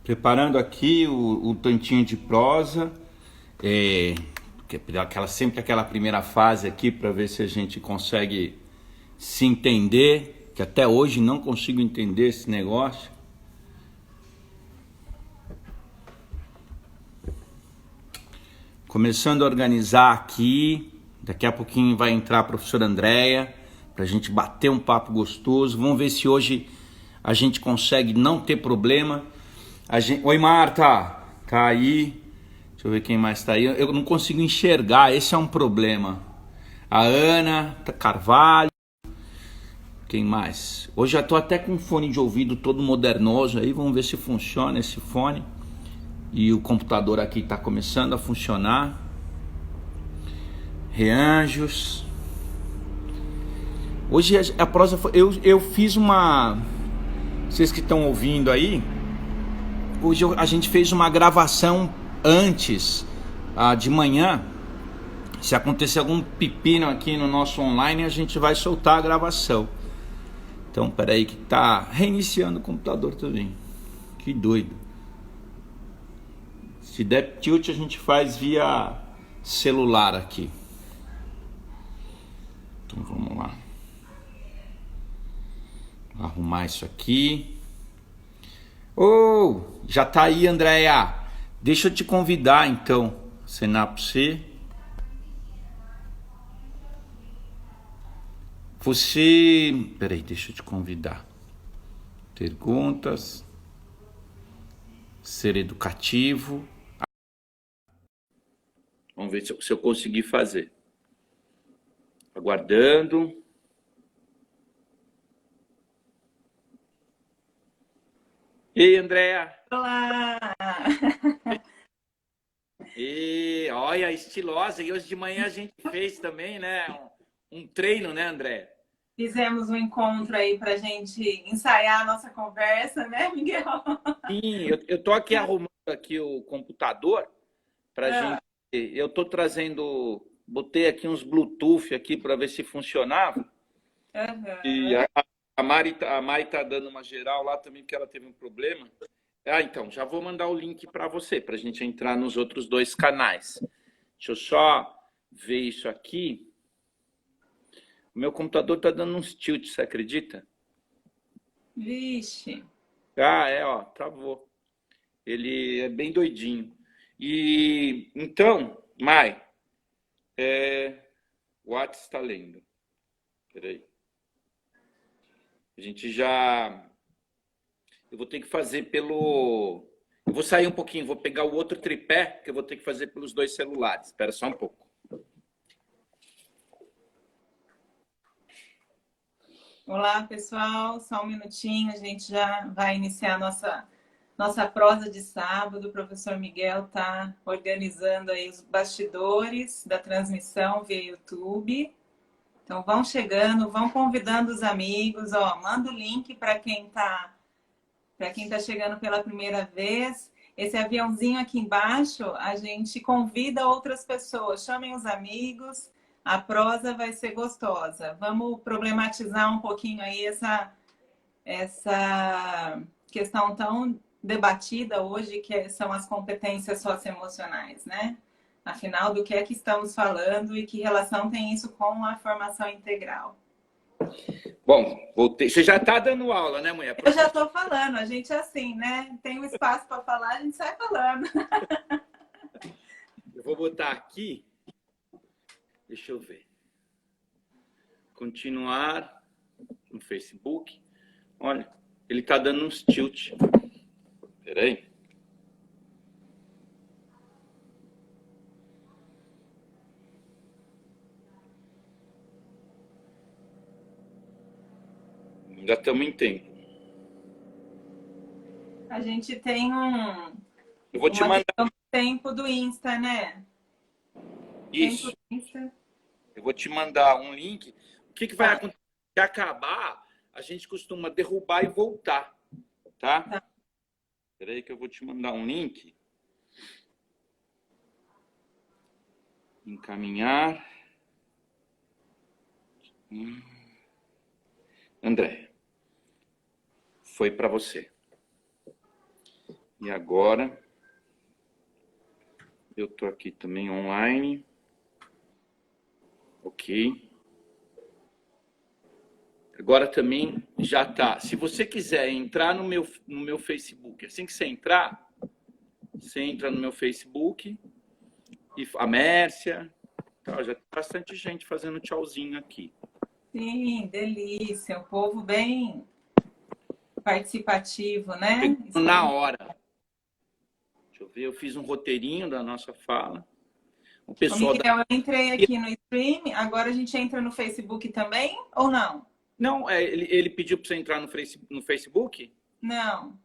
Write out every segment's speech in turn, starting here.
Preparando aqui o tantinho de prosa, sempre aquela primeira fase aqui para ver se a gente consegue se entender, que até hoje não consigo entender esse negócio. Começando a organizar aqui, daqui a pouquinho vai entrar a professora Andréia para a gente bater um papo gostoso. Vamos ver se hoje a gente consegue não ter problema. Oi, Marta, tá aí? Deixa eu ver quem mais tá aí. Eu não consigo enxergar, esse é um problema. A Ana Carvalho, quem mais? Hoje já tô até com um fone de ouvido todo modernoso aí, vamos ver se funciona esse fone. E o computador aqui tá começando a funcionar. Reanjos. Hoje a prosa foi, eu fiz uma... Vocês que estão ouvindo aí, hoje a gente fez uma gravação antes, de manhã. Se acontecer algum pepino aqui no nosso online, a gente vai soltar a gravação. Então, peraí que tá reiniciando o computador também. Que doido. Se der tilt, a gente faz via celular aqui. Então, vamos lá. Vou arrumar isso aqui. Já tá aí, Andréia. Deixa eu te convidar, então. Acenar pra você. Peraí, deixa eu te convidar. Perguntas. Ser educativo. Vamos ver se eu conseguir fazer. Aguardando. Ei, Andréia. Olá! E olha, estilosa. E hoje de manhã a gente fez também, né? Um treino, né, Andréia? Fizemos um encontro aí para a gente ensaiar a nossa conversa, né, Miguel? Sim, eu tô aqui arrumando aqui o computador pra gente. Eu tô trazendo, botei aqui uns Bluetooth aqui para ver se funcionava. E Uhum. a Mari tá dando uma geral lá também porque ela teve um problema. Então, já vou mandar o link para você, para a gente entrar nos outros dois canais. Deixa eu só ver isso aqui. O meu computador tá dando uns tilt, você acredita? Vixe. Ó, travou. Ele é bem doidinho. E então, Mai, o Whats está lendo. Peraí. A gente já. Eu vou ter que fazer pelo. Eu vou sair um pouquinho, vou pegar o outro tripé, que eu vou ter que fazer pelos dois celulares. Espera só um pouco. Olá, pessoal. Só um minutinho, a gente já vai iniciar nossa prosa de sábado. O professor Miguel está organizando aí os bastidores da transmissão via YouTube. Então, vão chegando, vão convidando os amigos. Ó, manda o link para quem está chegando pela primeira vez. Esse aviãozinho aqui embaixo, a gente convida outras pessoas. Chamem os amigos. A prosa vai ser gostosa. Vamos problematizar um pouquinho aí essa questão tão debatida hoje, que são as competências socioemocionais, né? Afinal, do que é que estamos falando e que relação tem isso com a formação integral? Bom, voltei. Você já está dando aula, né, mulher? Eu já estou falando, a gente é assim, né? Tem um espaço para falar, a gente sai falando. Eu vou botar aqui. Deixa eu ver. Continuar no Facebook. Olha, ele está dando uns tilt. Peraí. Ainda estamos em tempo. A gente tem Eu vou te uma mandar questão do tempo do Insta, né? Tempo isso. do Insta. Eu vou te mandar um link. O que vai Tá, acontecer? Se acabar, a gente costuma derrubar e voltar, tá? tá. Espera aí que eu vou te mandar um link. Encaminhar. André, foi para você. E agora, eu estou aqui também online. Ok. Agora também já está. Se você quiser entrar no meu Facebook, assim que você entrar, você entra no meu Facebook e a Mércia, tá, já tem bastante gente fazendo tchauzinho aqui. Sim, delícia. O povo bem participativo, né? Na hora. Deixa eu ver, eu fiz um roteirinho da nossa fala. O Ô, pessoal Miguel, eu entrei aqui no stream, agora a gente entra no Facebook também ou não? Não, ele pediu para você entrar no Facebook? Não.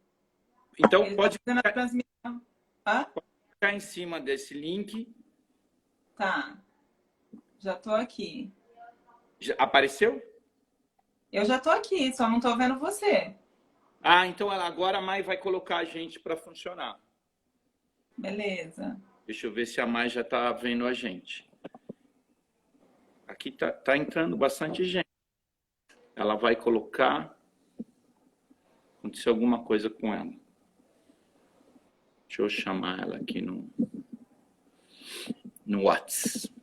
Então Ele está pode fazendo a transmissão. Hã? ficar em cima desse link. Tá. Já estou aqui. Já apareceu? Eu já estou aqui, só não estou vendo você. Ah, então agora a Mai vai colocar a gente para funcionar. Beleza. Deixa eu ver se a Mai já está vendo a gente. Aqui tá entrando bastante gente. Ela vai colocar. Aconteceu alguma coisa com ela. Deixa eu chamar ela aqui no WhatsApp.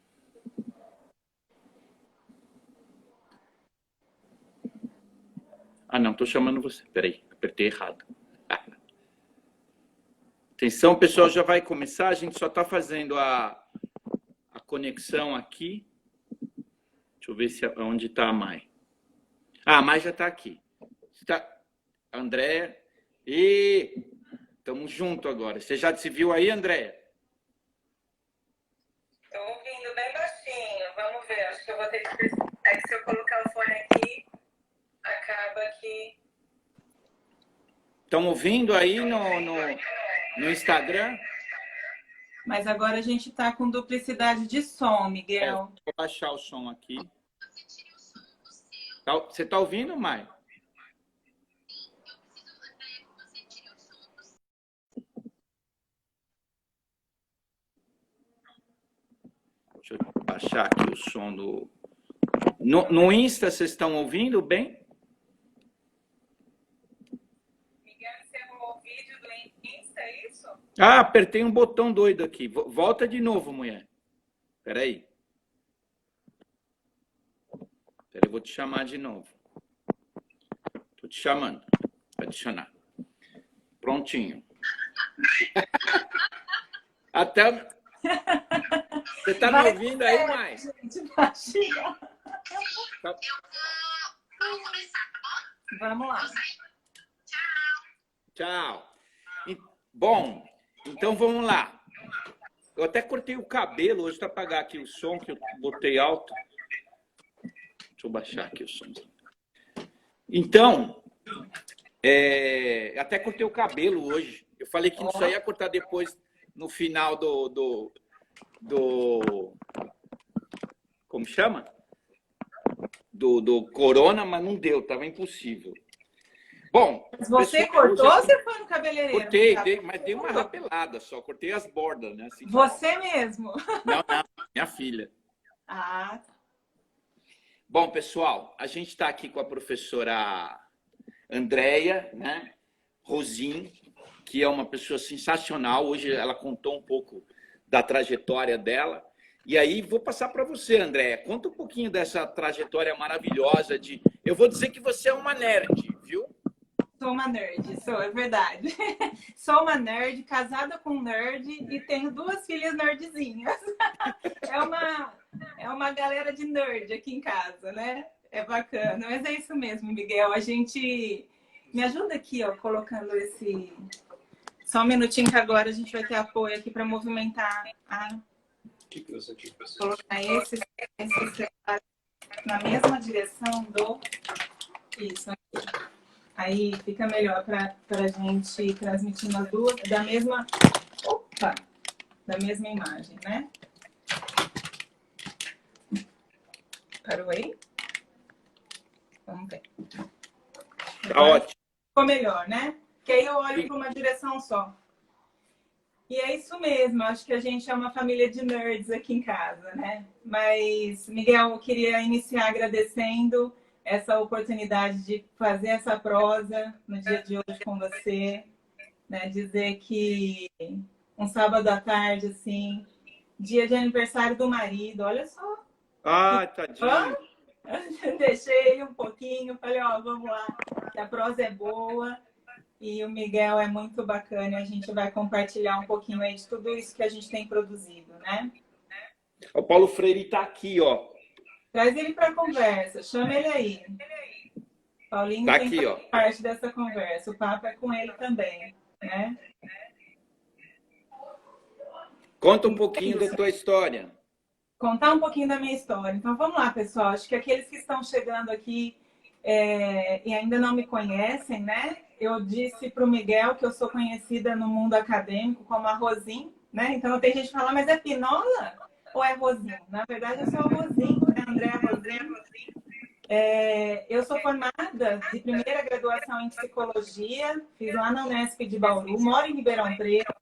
Ah, não, estou chamando você. Peraí, apertei errado. Atenção, pessoal, já vai começar. A gente só está fazendo a conexão aqui. Deixa eu ver onde está a Mai. Ah, a Mai já está aqui. Está... Andréia. E estamos juntos agora. Você já se viu aí, Andréia? Estou ouvindo bem baixinho. Vamos ver. Acho que eu vou ter que... É que se eu colocar o fone aqui, acaba que... Estão ouvindo aí no Instagram? Mas agora a gente está com duplicidade de som, Miguel. Vou baixar o som aqui. Você está ouvindo, Mai? Deixa eu baixar aqui o som do... No Insta, vocês estão ouvindo bem? Miguel encerrou o vídeo do Insta, é isso? Ah, apertei um botão doido aqui. Volta de novo, mulher. Espera aí. Eu vou te chamar de novo. Tô te chamando. Adicionar. Prontinho. Até... Você tá me ouvindo aí, Mai? Vamos lá. Tchau. Bom, então vamos lá. Eu até cortei o cabelo hoje para apagar aqui o som que eu botei alto. Deixa eu baixar aqui o som. Então, até cortei o cabelo hoje. Eu falei que isso aí ia cortar depois, no final do como chama? Do corona, mas não deu, tava impossível. Bom, mas você cortou ou você foi no cabeleireiro? Cortei, mas dei uma rapelada só, cortei as bordas, né? Assim, você mesmo? Não, minha filha. Ah, tá. Bom, pessoal, a gente está aqui com a professora Andréia, né? Rosim, que é uma pessoa sensacional. Hoje ela contou um pouco da trajetória dela. E aí vou passar para você, Andréia. Conta um pouquinho dessa trajetória maravilhosa de... Eu vou dizer que você é uma nerd, viu? Sou uma nerd, é verdade. Sou uma nerd, casada com um nerd e tenho 2 filhas nerdzinhas. É uma galera de nerd aqui em casa, né? É bacana. Mas é isso mesmo, Miguel. A gente... Me ajuda aqui, ó, colocando esse... Só um minutinho que agora a gente vai ter apoio aqui para movimentar a... Colocar esse na mesma direção do... Isso aqui. Aí fica melhor para a gente transmitir as duas da mesma... Opa! Da mesma imagem, né? Parou aí? Vamos ver. Tá ótimo. Ficou melhor, né? Porque aí eu olho para uma direção só. E é isso mesmo, acho que a gente é uma família de nerds aqui em casa, né? Mas, Miguel, eu queria iniciar agradecendo essa oportunidade de fazer essa prosa no dia de hoje com você. né? Dizer que um sábado à tarde, assim, dia de aniversário do marido, olha só. Ah, tadinho. Deixei ele um pouquinho, falei, ó, vamos lá, que a prosa é boa e o Miguel é muito bacana. A gente vai compartilhar um pouquinho aí de tudo isso que a gente tem produzido, né? O Paulo Freire está aqui, ó. Traz ele para a conversa, chama ele aí. Paulinho Tá tem aqui, ó. parte dessa conversa, o papo é com ele também, né? Conta um pouquinho da tua história. Contar um pouquinho da minha história. Então vamos lá, pessoal. Acho que aqueles que estão chegando aqui e ainda não me conhecem, né? Eu disse para o Miguel que eu sou conhecida no mundo acadêmico como a Rosim, né? Então tem gente que fala, mas é Pinola ou é Rosim? Na verdade, eu sou a Rosim, né? Andréa Rosim. Eu sou formada de primeira graduação em psicologia, fiz lá na Unesp de Bauru, moro em Ribeirão Preto.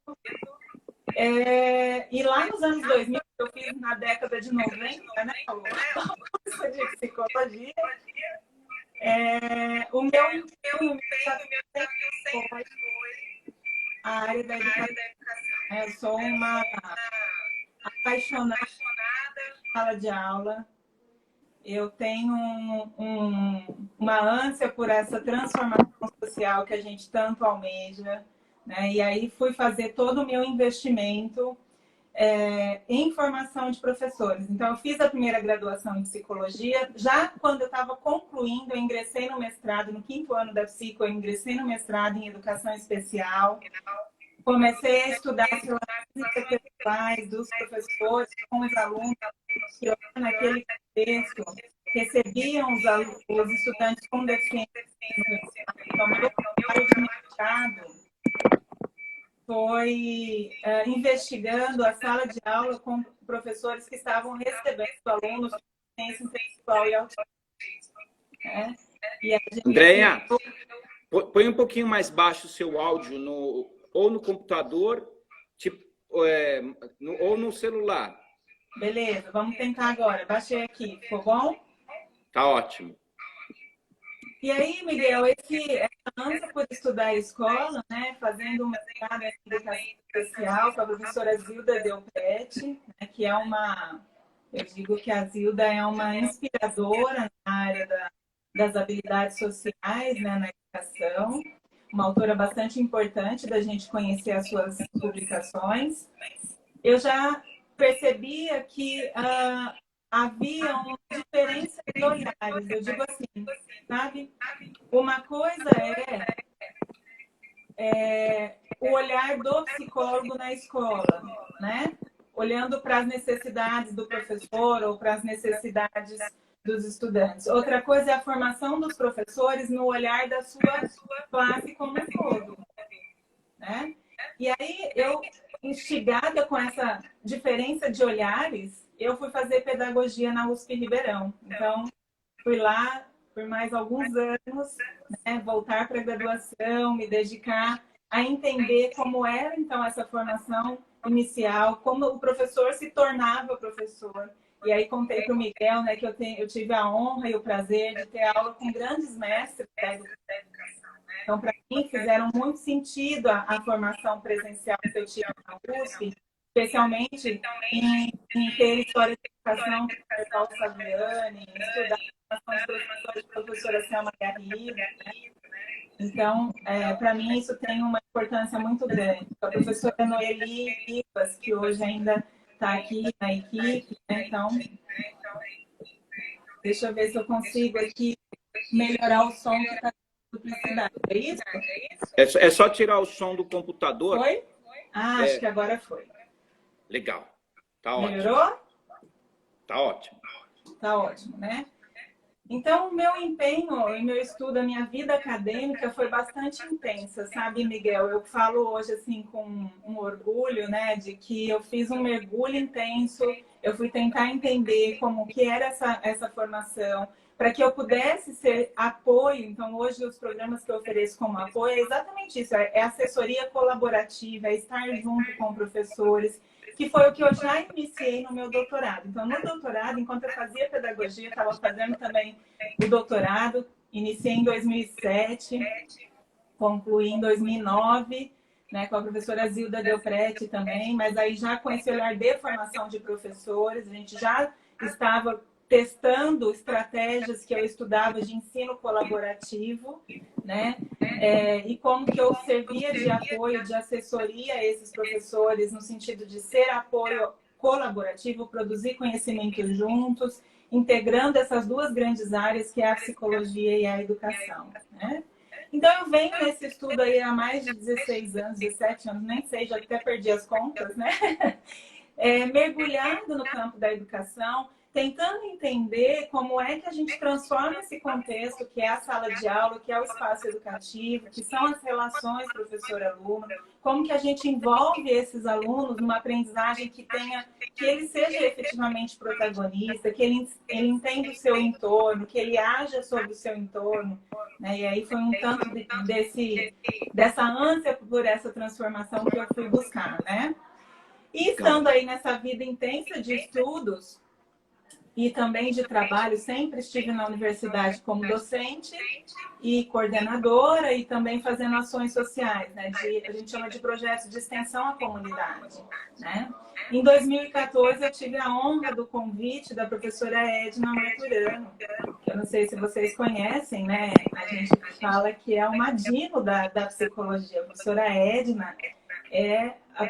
E lá nos anos 2000, eu fiz na década de 90, né, o curso de psicologia. O meu empenho foi a área da educação. Eu sou uma apaixonada por sala de aula. Eu tenho uma ânsia por essa transformação social que a gente tanto almeja, né? E aí fui fazer todo o meu investimento em formação de professores. Então, eu fiz a primeira graduação em psicologia. Já quando eu estava concluindo, eu ingressei no mestrado, no 5º ano da psico, eu ingressei no mestrado em educação especial. Comecei a estudar as relações interpessoais dos professores com os alunos, que naquele contexto recebiam os estudantes com deficiência. Então, meu trabalho de mestrado foi investigando a sala de aula com professores que estavam recebendo alunos com deficiência intelectual e autismo. Andréia, põe um pouquinho mais baixo o seu áudio ou no computador ou no celular. Beleza, vamos tentar agora. Baixei aqui, ficou bom? Tá ótimo. E aí, Miguel, essa ânsia por estudar a escola, né, fazendo uma mestrado em educação especial com a professora Zilda Delpete, né, que é eu digo que a Zilda é uma inspiradora na área das habilidades sociais, né, na educação, uma autora bastante importante da gente conhecer as suas publicações. Eu já percebia que havia uma diferença de olhares. Eu digo assim, sabe? Uma coisa é o olhar do psicólogo na escola, né? Olhando para as necessidades do professor ou para as necessidades dos estudantes. Outra coisa é a formação dos professores no olhar da sua classe como um todo, né? E aí, eu, instigada com essa diferença de olhares, eu fui fazer pedagogia na USP Ribeirão. Então, fui lá por mais alguns anos, né, voltar para a graduação, me dedicar a entender como era, então, essa formação inicial, como o professor se tornava professor. E aí contei para o Miguel, né, que eu tive a honra e o prazer de ter aula com grandes mestres da educação. Então, para mim, fizeram muito sentido a formação presencial que eu tive na USP, especialmente em ter história de educação com o Paulo Saviani, estudar a formação de professora Selma Garrido, né? Então, para mim, isso tem uma importância muito grande. A professora Noeli Rivas, que hoje ainda está aqui na equipe, né? Então, deixa eu ver se eu consigo aqui melhorar o som que está duplicidade. É isso? É só tirar o som do computador. Foi? Acho que agora foi. Legal. Tá ótimo. Melhorou? Tá ótimo. Tá ótimo, né? Então, o meu empenho e meu estudo, a minha vida acadêmica foi bastante intensa, sabe, Miguel? Eu falo hoje, assim, com um orgulho, né, de que eu fiz um mergulho intenso, eu fui tentar entender como que era essa formação, para que eu pudesse ser apoio. Então, hoje, os programas que eu ofereço como apoio é exatamente isso, é assessoria colaborativa, é estar junto com professores, que foi o que eu já iniciei no meu doutorado. Então, no doutorado, enquanto eu fazia pedagogia, eu estava fazendo também o doutorado, iniciei em 2007, concluí em 2009, né, com a professora Zilda Delprete também, mas aí já com esse olhar de formação de professores, a gente já estava testando estratégias que eu estudava de ensino colaborativo, né? E como que eu servia de apoio, de assessoria a esses professores, no sentido de ser apoio colaborativo, produzir conhecimento juntos, integrando essas duas grandes áreas, que é a psicologia e a educação, né? Então, eu venho nesse estudo aí há mais de 16 anos, 17 anos, nem sei, já até perdi as contas, né? Mergulhado no campo da educação, tentando entender como é que a gente transforma esse contexto, que é a sala de aula, que é o espaço educativo, que são as relações professor-aluno, como que a gente envolve esses alunos numa aprendizagem que ele seja efetivamente protagonista, que ele entenda o seu entorno, que ele haja sobre o seu entorno, né? E aí foi um tanto dessa ânsia por essa transformação que eu fui buscar, né? E estando aí nessa vida intensa de estudos e também de trabalho, sempre estive na universidade como docente e coordenadora e também fazendo ações sociais, né? A gente chama de projetos de extensão à comunidade, né? Em 2014, eu tive a honra do convite da professora Edna Marturano, que eu não sei se vocês conhecem, né? A gente fala que é uma dino da psicologia. A professora Edna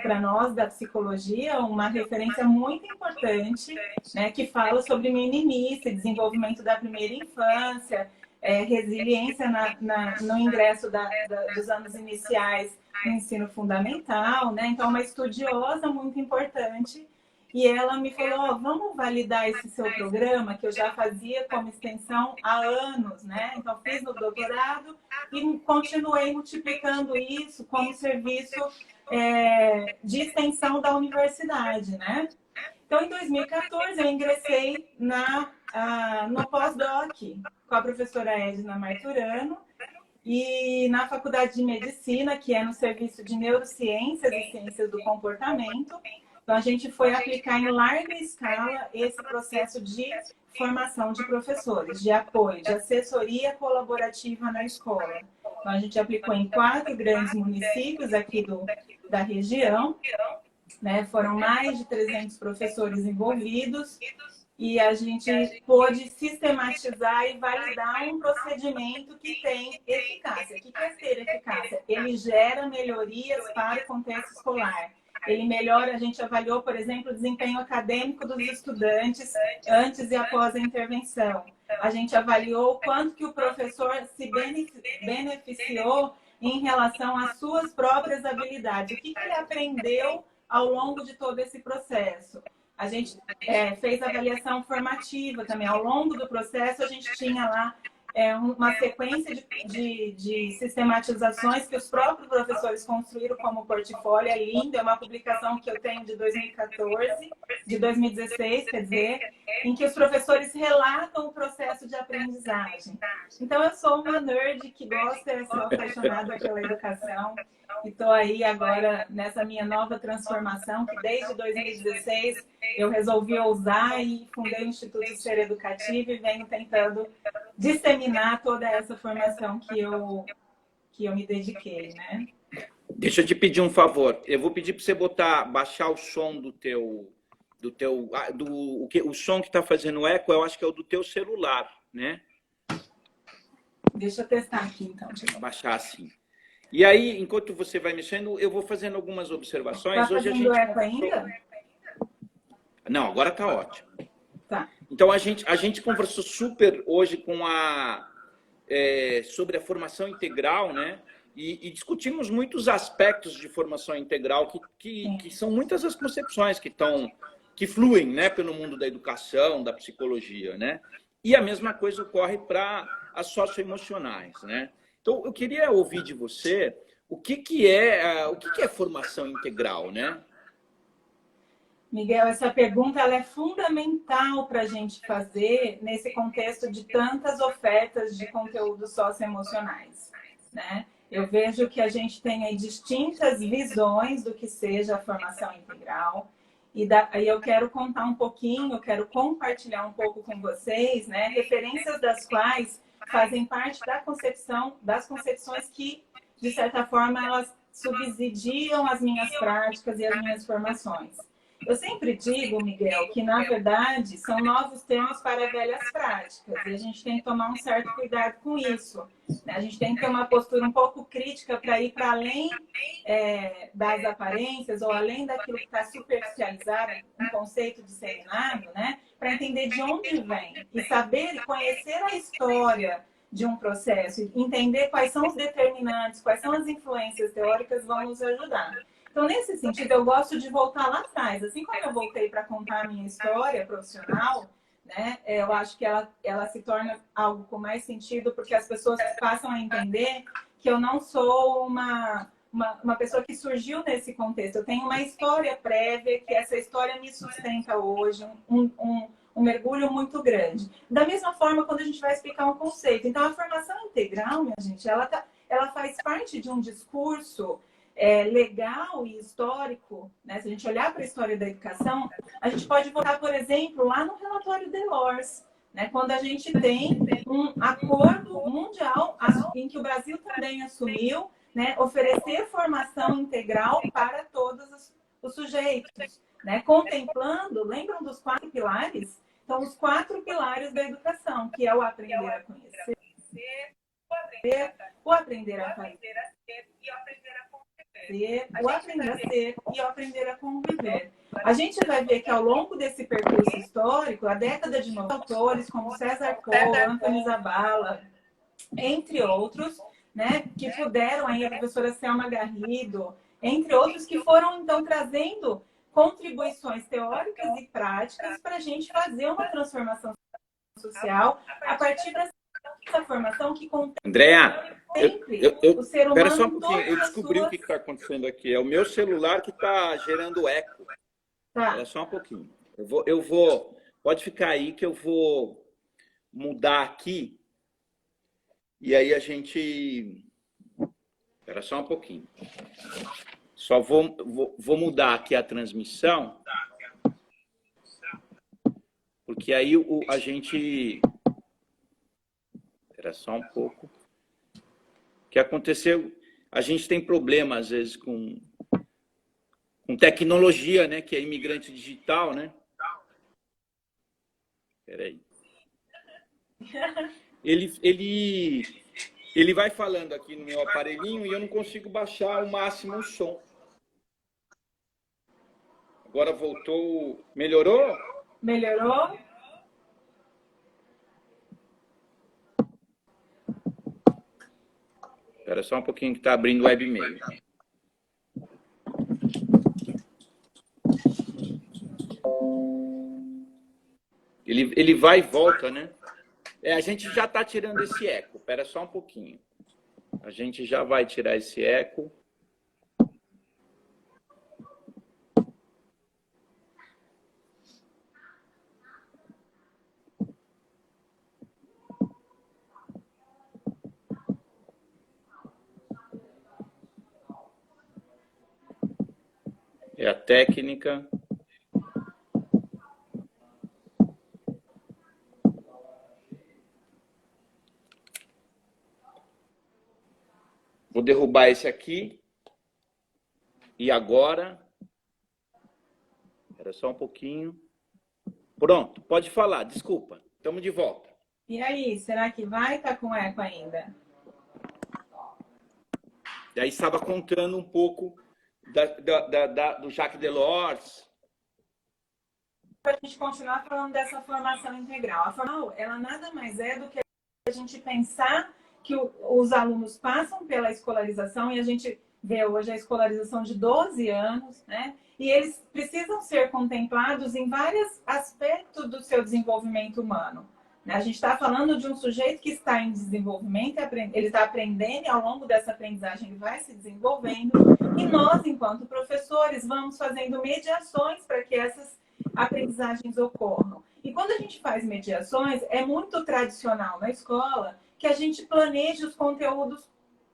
para nós da psicologia, uma referência muito importante, né, que fala sobre meninice, desenvolvimento da primeira infância, resiliência no ingresso dos anos iniciais no ensino fundamental, né? Então, uma estudiosa muito importante. E ela me falou, vamos validar esse seu programa, que eu já fazia como extensão há anos, né? Então, fiz no doutorado e continuei multiplicando isso como serviço de extensão da universidade, né? Então, em 2014, eu ingressei no pós-doc com a professora Edna Marturano e na Faculdade de Medicina, que é no Serviço de Neurociências e Ciências do Comportamento. Então, a gente foi aplicar em larga escala esse processo de formação de professores, de apoio, de assessoria colaborativa na escola. Então, a gente aplicou em 4 grandes municípios aqui da região, né? Foram mais de 300 professores envolvidos e a gente pôde sistematizar e validar um procedimento que tem eficácia. O que é ter eficácia? Ele gera melhorias para o contexto escolar. Ele melhora, a gente avaliou, por exemplo, o desempenho acadêmico dos estudantes antes e após a intervenção. A gente avaliou o quanto que o professor se beneficiou em relação às suas próprias habilidades. O que ele aprendeu ao longo de todo esse processo. A gente fez avaliação formativa também. Ao longo do processo, a gente tinha lá uma sequência de sistematizações que os próprios professores construíram como portfólio. É lindo, é uma publicação que eu tenho de 2014, de 2016, quer dizer, em que os professores relatam o processo de aprendizagem. Então, eu sou uma nerd que gosta, sou apaixonada pela educação e estou aí agora nessa minha nova transformação, que desde 2016 eu resolvi ousar e fundei o Instituto Ser Educativo e venho tentando disseminar toda essa formação que eu me dediquei, né? Deixa eu te pedir um favor. Eu vou pedir para você baixar o som o som que está fazendo eco, eu acho que é o do teu celular, né? Deixa eu testar aqui, então. Baixar assim. E aí, enquanto você vai mexendo, eu vou fazendo algumas observações. Tá fazendo eco ainda? Não, agora está ótimo. Tá. Então, a gente conversou super hoje sobre a formação integral, né? E discutimos muitos aspectos de formação integral que são muitas as concepções que fluem, né, pelo mundo da educação, da psicologia, né? E a mesma coisa ocorre para as socioemocionais, né? Então, eu queria ouvir de você o que é formação integral, né? Miguel, essa pergunta ela é fundamental para a gente fazer nesse contexto de tantas ofertas de conteúdos socioemocionais, né? Eu vejo que a gente tem aí distintas visões do que seja a formação integral e eu quero contar um pouquinho, eu quero compartilhar um pouco com vocês, né? Referências das quais fazem parte das concepções que, de certa forma, elas subsidiam as minhas práticas e as minhas formações. Eu sempre digo, Miguel, que na verdade são novos termos para velhas práticas e a gente tem que tomar um certo cuidado com isso. A gente tem que ter uma postura um pouco crítica para ir para além das aparências ou além daquilo que está superficializado, um conceito disseminado, né? Para entender de onde vem e saber e conhecer a história de um processo, entender quais são os determinantes, quais são as influências teóricas vão nos ajudar. Então, nesse sentido, eu gosto de voltar lá atrás. Assim como eu voltei para contar a minha história profissional, né, eu acho que ela se torna algo com mais sentido, porque as pessoas passam a entender que eu não sou uma pessoa que surgiu nesse contexto. Eu tenho uma história prévia, que essa história me sustenta hoje, um mergulho muito grande. Da mesma forma, quando a gente vai explicar um conceito. Então, a formação integral, minha gente, ela faz parte de um discurso legal e histórico, né? Se a gente olhar para a história da educação, a gente pode voltar, por exemplo, lá no relatório Delors, né? Quando a gente tem um acordo mundial em que o Brasil também assumiu, né, oferecer formação integral para todos os sujeitos, né? Contemplando, lembram dos 4 pilares? Então, os 4 pilares da educação, que é o aprender a conhecer, o aprender a fazer, o aprender a ser e o aprender a conviver. A gente vai ver que ao longo desse percurso histórico, a década de 90, autores como César Cole, Anthony Zabala, entre outros, né, que puderam, aí a professora Selma Garrido, entre outros, que foram então trazendo contribuições teóricas e práticas para a gente fazer uma transformação social a partir dessa formação que contempla Andréa, o ser humano. Espera só um pouquinho, eu descobri o que está acontecendo aqui. É o meu celular que está gerando eco. Tá. Espera só um pouquinho. Eu vou. Pode ficar aí que eu vou mudar aqui. E aí a gente. Espera só um pouquinho. Só vou mudar aqui a transmissão. Porque aí a gente. Espera só um pouco. O que aconteceu? A gente tem problema, às vezes, com tecnologia, né? Que é imigrante digital, né? Espera aí. Ele vai falando aqui no meu aparelhinho e eu não consigo baixar ao máximo o som. Agora voltou. Melhorou? Melhorou? Espera só um pouquinho que está abrindo o webmail. Ele vai e volta, né? A gente já está tirando esse eco. Espera só um pouquinho. A gente já vai tirar esse eco. É a técnica. Vou derrubar esse aqui. E agora? Era só um pouquinho. Pronto, pode falar. Desculpa. Estamos de volta. E aí, será que vai estar com eco ainda? E aí estava contando um pouco do Jacques Delors. Para a gente continuar falando dessa formação integral. A formação, ela nada mais é do que a gente pensar que os alunos passam pela escolarização, e a gente vê hoje a escolarização de 12 anos, né? E eles precisam ser contemplados em vários aspectos do seu desenvolvimento humano. A gente está falando de um sujeito que está em desenvolvimento, ele está aprendendo, e ao longo dessa aprendizagem ele vai se desenvolvendo, e nós, enquanto professores, vamos fazendo mediações para que essas aprendizagens ocorram. E quando a gente faz mediações, é muito tradicional na escola que a gente planeje os conteúdos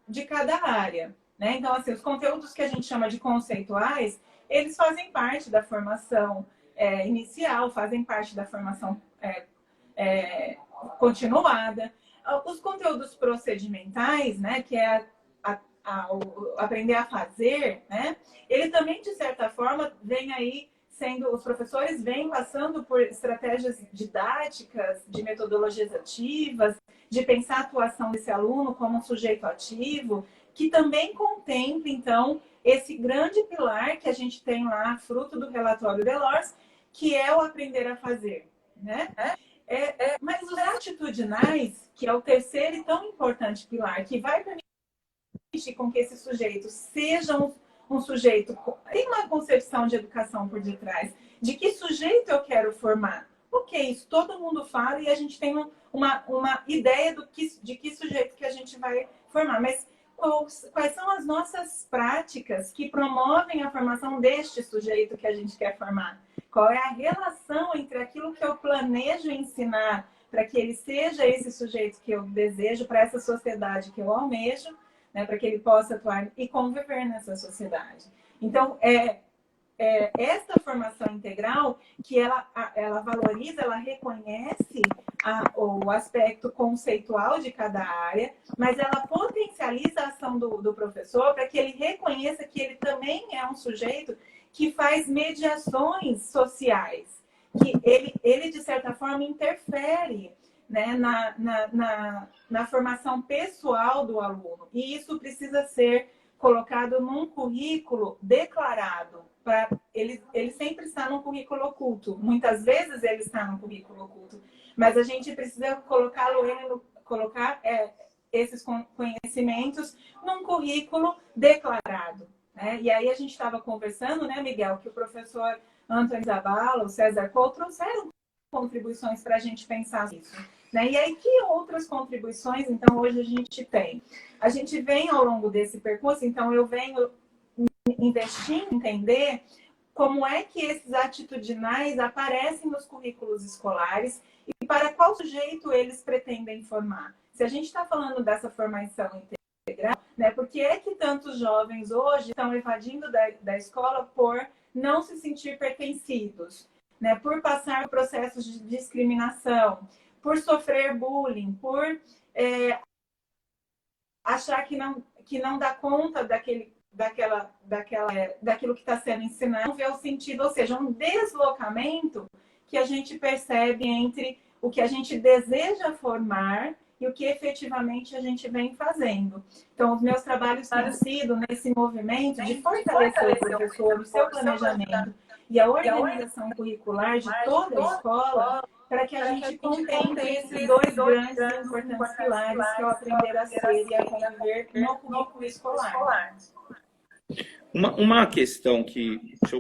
de cada área, né? Então, assim, os conteúdos que a gente chama de conceituais, eles fazem parte da formação inicial, fazem parte da formação continuada. Os conteúdos procedimentais, né, que é aprender a fazer, né? Ele também, de certa forma, vem aí os professores vêm passando por estratégias didáticas, de metodologias ativas, de pensar a atuação desse aluno como um sujeito ativo, que também contempla, então, esse grande pilar que a gente tem lá, fruto do relatório Delors, que é o aprender a fazer, né? Mas os atitudinais, que é o terceiro e tão importante pilar, que vai permitir com que esse sujeito seja um sujeito, tem uma concepção de educação por detrás, de que sujeito eu quero formar. Ok, isso todo mundo fala e a gente tem uma ideia de que sujeito que a gente vai formar, mas quais são as nossas práticas que promovem a formação deste sujeito que a gente quer formar? Qual é a relação entre aquilo que eu planejo ensinar para que ele seja esse sujeito que eu desejo, para essa sociedade que eu almejo, né, para que ele possa atuar e conviver nessa sociedade. Então, esta formação integral que ela valoriza, ela reconhece o aspecto conceitual de cada área, mas ela potencializa a ação do professor para que ele reconheça que ele também é um sujeito que faz mediações sociais, que ele de certa forma, interfere, né, na formação pessoal do aluno. E isso precisa ser colocado num currículo declarado. Ele sempre está num currículo oculto. Muitas vezes ele está num currículo oculto. Mas a gente precisa colocar esses conhecimentos num currículo declarado, né? E aí a gente estava conversando, né, Miguel, que o professor Antônio Zabala, o César Cole, trouxeram contribuições para a gente pensar nisso, né? E aí, que outras contribuições, então, hoje a gente tem? A gente vem ao longo desse percurso, então, eu venho investindo em entender como é que esses atitudinais aparecem nos currículos escolares e para qual sujeito eles pretendem formar. Se a gente está falando dessa formação integral, né, por que é que tantos jovens hoje estão evadindo da escola por não se sentir pertencidos, né, por passar por processos de discriminação, por sofrer bullying, por achar que não dá conta daquilo que está sendo ensinado, não vê o sentido, ou seja, um deslocamento que a gente percebe entre o que a gente deseja formar e o que efetivamente a gente vem fazendo. Então, os meus trabalhos têm sido nesse movimento de fortalecer o professor, o seu planejamento e a organização curricular de toda a escola, para que a gente contemple esses dois grandes e importantes pilares, que é o aprender a ser e a conviver no currículo escolar. Uma questão que... Deixa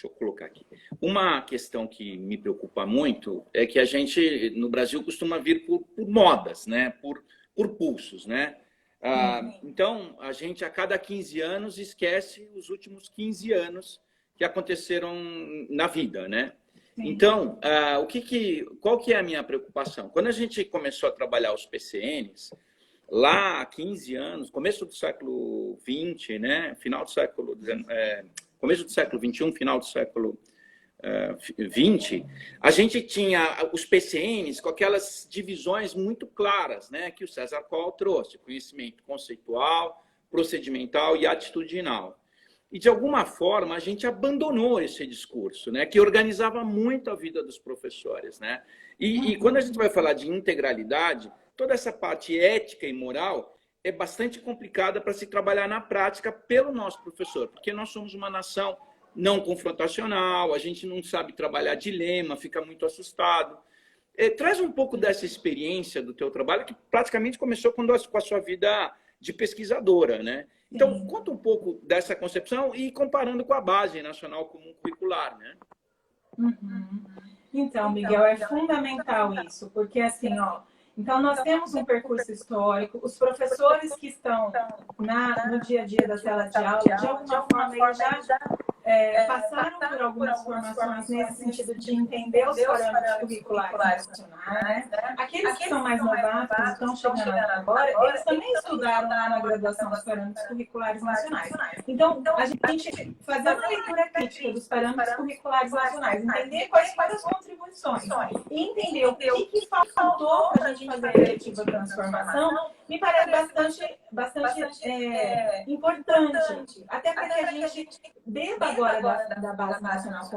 eu colocar aqui. Uma questão que me preocupa muito é que a gente, no Brasil, costuma vir por modas, né? Por pulsos, né? Então, a gente, a cada 15 anos, esquece os últimos 15 anos que aconteceram na vida, né? Então, qual que é a minha preocupação? Quando a gente começou a trabalhar os PCNs, lá há 15 anos, começo do século XX, né? Final do século começo do século XXI, final do século XX, a gente tinha os PCNs com aquelas divisões muito claras, né? Que o César Cole trouxe: conhecimento conceitual, procedimental e atitudinal. E, de alguma forma, a gente abandonou esse discurso, né, que organizava muito a vida dos professores, né? E quando a gente vai falar de integralidade, toda essa parte ética e moral é bastante complicada para se trabalhar na prática pelo nosso professor, porque nós somos uma nação não confrontacional, a gente não sabe trabalhar dilema, fica muito assustado. Traz um pouco dessa experiência do teu trabalho, que praticamente começou com a sua vida de pesquisadora, né? Então, conta um pouco dessa concepção e comparando com a Base Nacional Comum Curricular, né? Então, Miguel, é fundamental isso, porque assim, então nós temos um percurso histórico, os professores que estão no dia a dia da sala de aula, de alguma forma, eles já passaram por algumas formações nesse sentido de entender os parâmetros curriculares nacionais, né? Aqueles que são mais novatos, estão chegando agora, eles também estudaram lá na graduação os parâmetros curriculares nacionais. Então, a gente fazer uma leitura crítica dos parâmetros curriculares nacionais, entender quais foram as contribuições condições. E entender o que faltou para a gente fazer a efetiva transformação me parece bastante importante. Até para que a gente beba agora da Base Nacional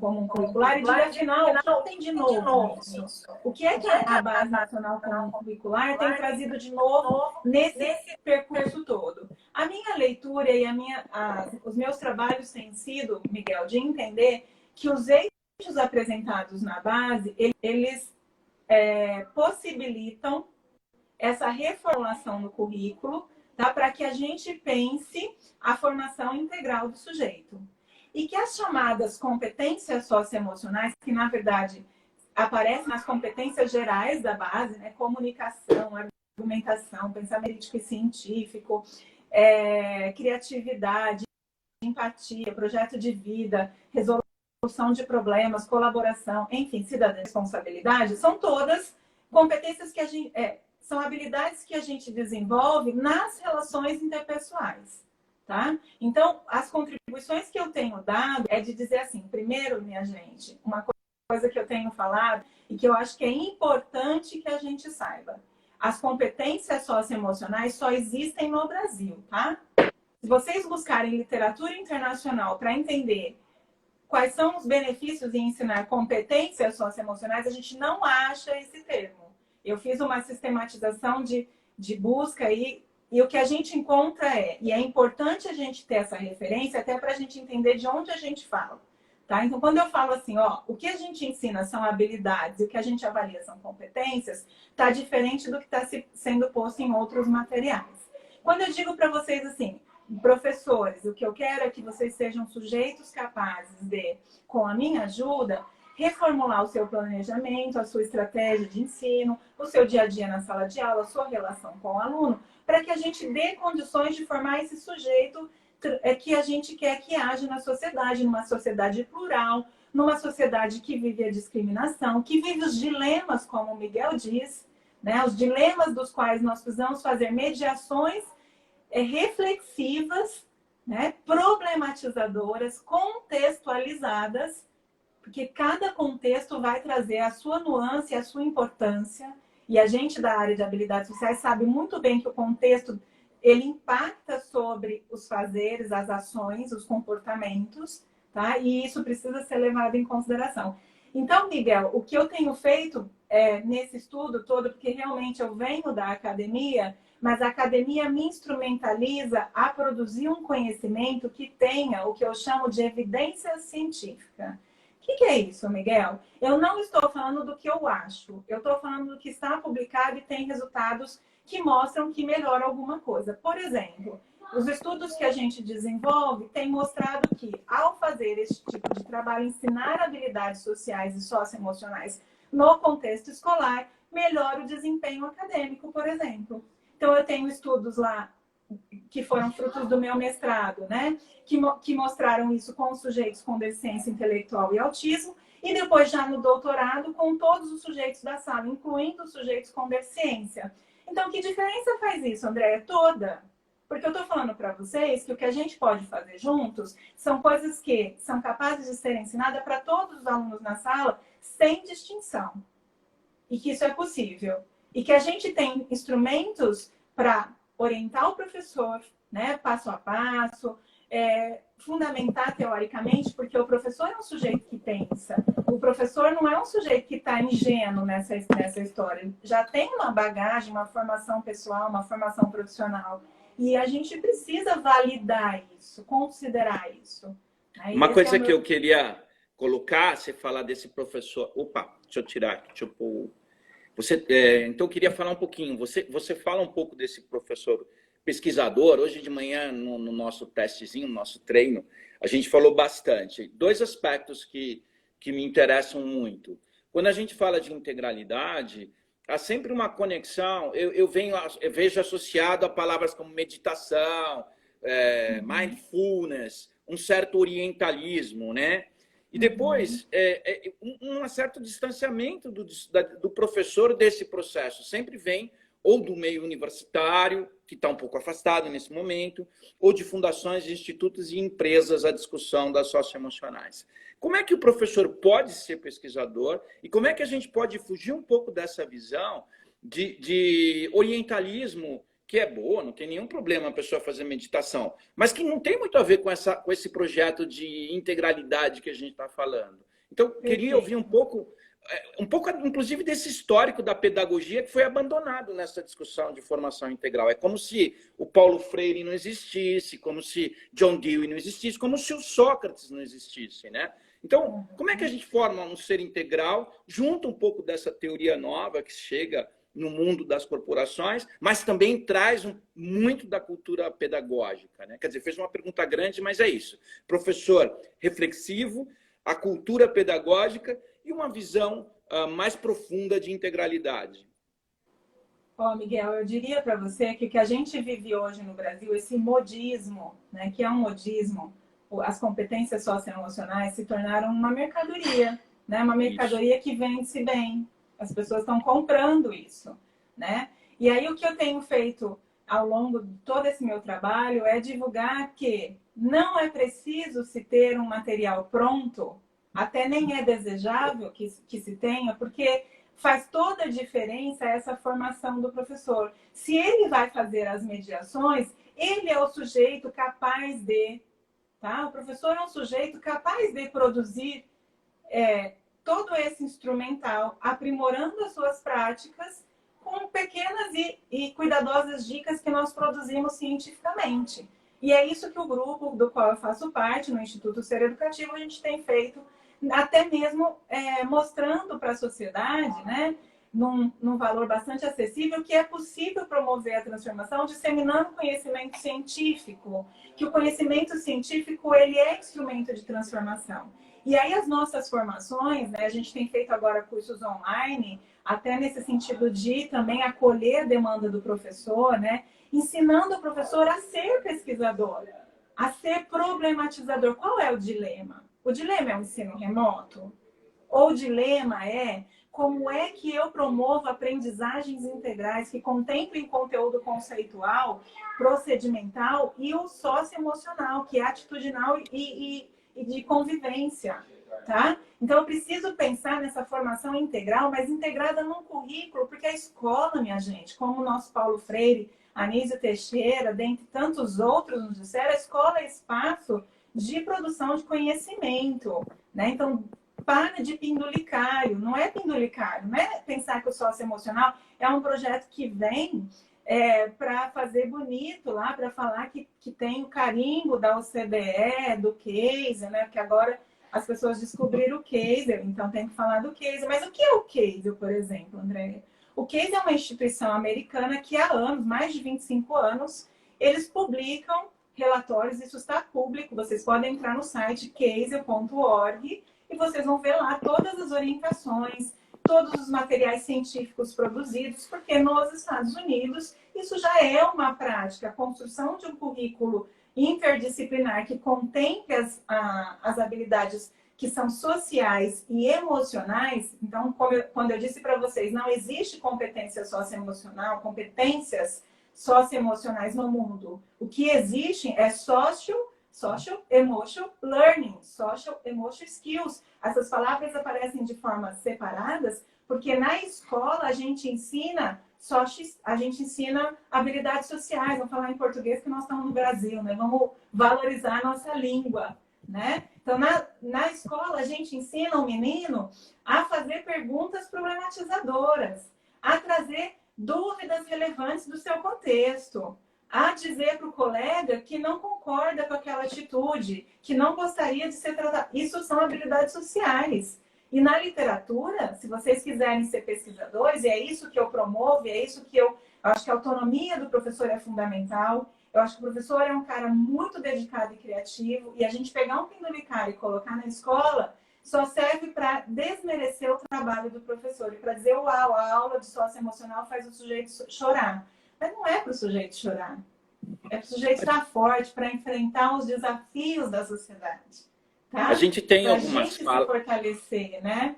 Comum Curricular e diga, afinal, o que tem de novo nisso? O que é que a Base Nacional Comum Curricular tem trazido de novo nesse percurso todo? A minha leitura e os meus trabalhos têm sido, Miguel, de entender que os eixos apresentados na base, eles possibilitam essa reformulação no currículo, tá? Para que a gente pense a formação integral do sujeito. E que as chamadas competências socioemocionais, que na verdade aparecem nas competências gerais da base, né? Comunicação, argumentação, pensamento crítico e científico, criatividade, empatia, projeto de vida, resolução de problemas, colaboração, enfim, cidadania e responsabilidade, são todas competências que a gente... são habilidades que a gente desenvolve nas relações interpessoais, tá? Então, as contribuições que eu tenho dado é de dizer assim, primeiro, minha gente, uma coisa que eu tenho falado e que eu acho que é importante que a gente saiba. As competências socioemocionais só existem no Brasil, tá? Se vocês buscarem literatura internacional para entender quais são os benefícios em ensinar competências socioemocionais, a gente não acha esse termo. Eu fiz uma sistematização de busca e o que a gente encontra e é importante a gente ter essa referência até para a gente entender de onde a gente fala. Tá? Então, quando eu falo assim, o que a gente ensina são habilidades e o que a gente avalia são competências, está diferente do que está sendo posto em outros materiais. Quando eu digo para vocês assim, professores, o que eu quero é que vocês sejam sujeitos capazes de, com a minha ajuda, reformular o seu planejamento, a sua estratégia de ensino, o seu dia a dia na sala de aula, a sua relação com o aluno, para que a gente dê condições de formar esse sujeito que a gente quer que haja na sociedade, numa sociedade plural, numa sociedade que vive a discriminação, que vive os dilemas, como o Miguel diz, né? Os dilemas dos quais nós precisamos fazer mediações reflexivas, né? Problematizadoras, contextualizadas, porque cada contexto vai trazer a sua nuance, a sua importância, e a gente da área de habilidades sociais sabe muito bem que o contexto ele impacta sobre os fazeres, as ações, os comportamentos, tá? E isso precisa ser levado em consideração. Então, Miguel, o que eu tenho feito nesse estudo todo, porque realmente eu venho da academia, mas a academia me instrumentaliza a produzir um conhecimento que tenha o que eu chamo de evidência científica. O que é isso, Miguel? Eu não estou falando do que eu acho, eu estou falando do que está publicado e tem resultados que mostram que melhora alguma coisa. Por exemplo, os estudos que a gente desenvolve têm mostrado que, ao fazer esse tipo de trabalho, ensinar habilidades sociais e socioemocionais no contexto escolar, melhora o desempenho acadêmico, por exemplo. Então, eu tenho estudos lá que foram frutos do meu mestrado, né? Que mostraram isso com os sujeitos com deficiência intelectual e autismo, e depois já no doutorado com todos os sujeitos da sala, incluindo os sujeitos com deficiência. Então, que diferença faz isso, Andréia? Toda. Porque eu estou falando para vocês que o que a gente pode fazer juntos são coisas que são capazes de ser ensinadas para todos os alunos na sala, sem distinção. E que isso é possível. E que a gente tem instrumentos para orientar o professor, né, passo a passo, fundamentar teoricamente, porque o professor é um sujeito que pensa. O professor não é um sujeito que está ingênuo nessa história. Ele já tem uma bagagem, uma formação pessoal, uma formação profissional. E a gente precisa validar isso, considerar isso. Aí, uma coisa que eu queria colocar, você falar desse professor... Opa, deixa eu tirar aqui, deixa eu pôr... então, eu queria falar um pouquinho. Você fala um pouco desse professor pesquisador. Hoje de manhã, no nosso testezinho, no nosso treino, a gente falou bastante. Dois aspectos que me interessam muito. Quando a gente fala de integralidade, há sempre uma conexão. Eu vejo associado a palavras como meditação, mindfulness, um certo orientalismo, né? E depois, um certo distanciamento do professor desse processo. Sempre vem ou do meio universitário, que está um pouco afastado nesse momento, ou de fundações, institutos e empresas a discussão das socioemocionais. Como é que o professor pode ser pesquisador e como é que a gente pode fugir um pouco dessa visão de orientalismo, que é boa, não tem nenhum problema a pessoa fazer meditação, mas que não tem muito a ver com esse projeto de integralidade que a gente está falando. Então, queria ouvir um pouco, inclusive, desse histórico da pedagogia que foi abandonado nessa discussão de formação integral. É como se o Paulo Freire não existisse, como se John Dewey não existisse, como se o Sócrates não existisse, né? Então, como é que a gente forma um ser integral, junto um pouco dessa teoria nova que chega no mundo das corporações, mas também traz muito da cultura pedagógica, né? Quer dizer, fez uma pergunta grande, mas é isso. Professor reflexivo, a cultura pedagógica e uma visão mais profunda de integralidade. Miguel, eu diria para você que o que a gente vive hoje no Brasil, esse modismo, né, que é um modismo, as competências socioemocionais se tornaram uma mercadoria, né? Uma mercadoria que vende-se bem. As pessoas estão comprando isso, né? E aí o que eu tenho feito ao longo de todo esse meu trabalho é divulgar que não é preciso se ter um material pronto, até nem é desejável que se tenha, porque faz toda a diferença essa formação do professor. Se ele vai fazer as mediações, ele é o sujeito capaz de... Tá? O professor é um sujeito capaz de produzir todo esse instrumental, aprimorando as suas práticas com pequenas e cuidadosas dicas que nós produzimos cientificamente. E é isso que o grupo do qual eu faço parte, no Instituto Ser Educativo, a gente tem feito, até mesmo mostrando para a sociedade, né, num valor bastante acessível, que é possível promover a transformação disseminando conhecimento científico, que o conhecimento científico ele é instrumento de transformação. E aí as nossas formações, né, a gente tem feito agora cursos online, até nesse sentido de também acolher a demanda do professor, né, ensinando o professor a ser pesquisador, a ser problematizador. Qual é o dilema? O dilema é o ensino remoto? Ou o dilema é como é que eu promovo aprendizagens integrais que contemplem conteúdo conceitual, procedimental e o socioemocional, que é atitudinal e de convivência, tá? Então, eu preciso pensar nessa formação integral, mas integrada num currículo, porque a escola, minha gente, como o nosso Paulo Freire, Anísio Teixeira, dentre tantos outros nos disseram, a escola é espaço de produção de conhecimento, né? Então, para de pendulicário, não é pendulicário, não é pensar que o socioemocional é um projeto que vem para fazer bonito lá, para falar que tem o carimbo da OCDE, do Kaiser, né? Porque agora as pessoas descobriram o Kaiser, então tem que falar do Kaiser. Mas o que é o Kaiser, por exemplo, André? O Kaiser é uma instituição americana que há anos, mais de 25 anos, eles publicam relatórios, isso está público, vocês podem entrar no site kaiser.org e vocês vão ver lá todas as orientações, todos os materiais científicos produzidos, porque nos Estados Unidos isso já é uma prática, a construção de um currículo interdisciplinar que contemple as habilidades que são sociais e emocionais. Então, quando eu disse para vocês, não existe competência socioemocional, competências socioemocionais no mundo. O que existe é social emotional learning, social emotional skills. Essas palavras aparecem de forma separadas, porque na escola a gente ensina habilidades sociais. Vamos falar em português que nós estamos no Brasil, né? Vamos valorizar a nossa língua, né? Então, na escola a gente ensina o menino a fazer perguntas problematizadoras, a trazer dúvidas relevantes do seu contexto, a dizer para o colega que não concorda com aquela atitude, que não gostaria de ser tratado. Isso são habilidades sociais. E na literatura, se vocês quiserem ser pesquisadores, e é isso que eu promovo, e é isso que eu acho que a autonomia do professor é fundamental. Eu acho que o professor é um cara muito dedicado e criativo, e a gente pegar um penduricário e colocar na escola só serve para desmerecer o trabalho do professor e para dizer, uau, a aula de socioemocional faz o sujeito chorar. Mas não é para o sujeito chorar. É para o sujeito estar forte para enfrentar os desafios da sociedade. Tá? A gente tem pra algumas falas. Se fortalecer, né?